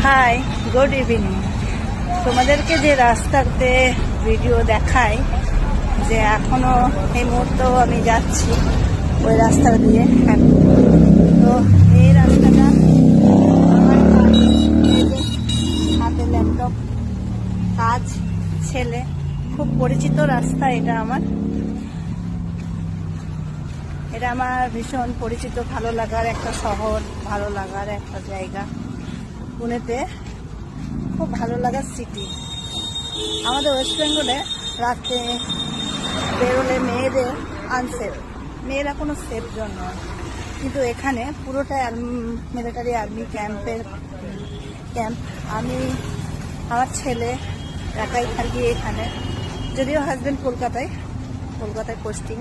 High, good evening. তোমাদেরকে যে রাস্তাতে ভিডিও দেখায়, যে এখনো এই মুহূর্তেও আমি যাচ্ছি ওই রাস্তা দিয়ে। তো এই রাস্তাটা আমার হাতে ল্যাপটপ, কাজ, ছেলে, খুব পরিচিত রাস্তা। এটা আমার ভীষণ পরিচিত, ভালো লাগার একটা শহর, ভালো লাগার একটা জায়গা। পুনেতে খুব ভালো লাগার সিটি। আমাদের ওয়েস্ট বেঙ্গলে রাতে বেরোলে মেয়েদের আনসেফ, মেয়েরা কোনো সেফ জোন নয়, কিন্তু এখানে পুরোটাই মিলিটারি আর্মি ক্যাম্প। আমি আমার ছেলে একাই থাকি এখানে, যদিও হাজব্যান্ড কলকাতায় পোস্টিং।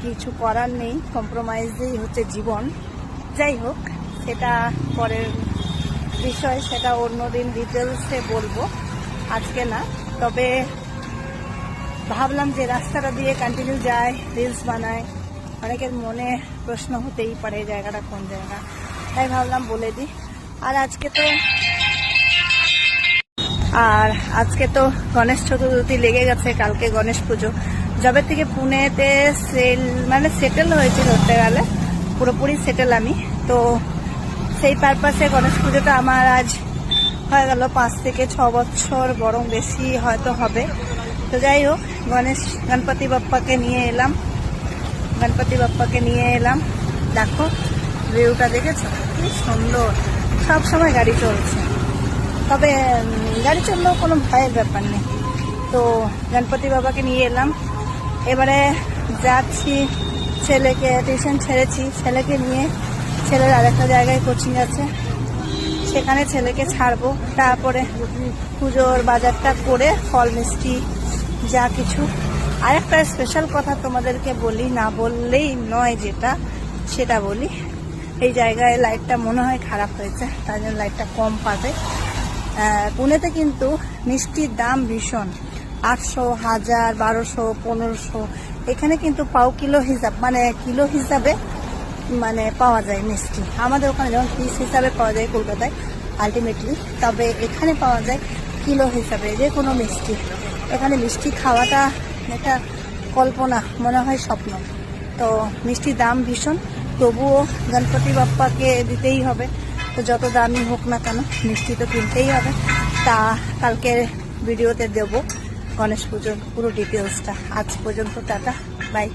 কিছু করার নেই, কম্প্রোমাইজই হচ্ছে জীবন। যাই হোক, সেটা পরের বিষয়, সেটা অন্যদিন ডিটেলসে বলবো, আজকে না। তবে ভাবলাম যে রাস্তাটা দিয়ে কন্টিনিউ যায়, রিলস বানায়, অনেকের মনে প্রশ্ন হতেই পারে জায়গাটা কোন জায়গা, তাই ভাবলাম বলে দিই। আর আজকে তো গণেশ চতুর্থী লেগে গেছে, কালকে গণেশ পুজো। যবে থেকে পুনেতে সেটেল হয়েছে, ধরতে গেলে পুরোপুরি সেটেল আমি। তো সেই পারপাসে গণেশ পুজোটা আমার আজ হয়ে গেল 5 থেকে 6 বছর, বরং বেশি হয়তো হবে। তো যাই হোক, গণপতি বাপ্পাকে নিয়ে এলাম। দেখো ভিউটা, দেখেছো কি সুন্দর। সব সময় গাড়ি চলছে, তবে গাড়ি চললেও কোনো ভয়ের ব্যাপার নেই। তো গণপতি বাবাকে নিয়ে এলাম, এবারে যাচ্ছি। ছেলেকে টিউশন ছেড়েছি, ছেলেকে নিয়ে, ছেলের আরেকটা জায়গায় কোচিং আছে, সেখানে ছেলেকে ছাড়বো। তারপরে পুজোর বাজারটা করে ফল মিষ্টি যা কিছু। আরেকটা স্পেশাল কথা তোমাদেরকে বলি, না বললেই নয়, সেটা বলি। এই জায়গায় লাইটটা মনে হয় খারাপ হয়েছে, তার জন্য লাইটটা কম পাবে। পুনেতে কিন্তু মিষ্টির দাম ভীষণ, 800, 1000, 1200, 1500। এখানে কিন্তু কিলো হিসাবে পাওয়া যায় মিষ্টি। আমাদের ওখানে যেমন পিস হিসাবে পাওয়া যায় কলকাতায় আলটিমেটলি, তবে এখানে পাওয়া যায় কিলো হিসাবে যে কোনো মিষ্টি। এখানে মিষ্টি খাওয়াটা একটা কল্পনা, মনে হয় স্বপ্ন। তো মিষ্টির দাম ভীষণ, তবুও গণপতি বাপ্পাকে দিতেই হবে। তো যত দামই হোক না কেন, মিষ্টি তো কিনতেই হবে। তা কালকের ভিডিওতে দেবো গণেশ পুজোর পুরো ডিটেলসটা। আজ পর্যন্ত টাটা, বাই।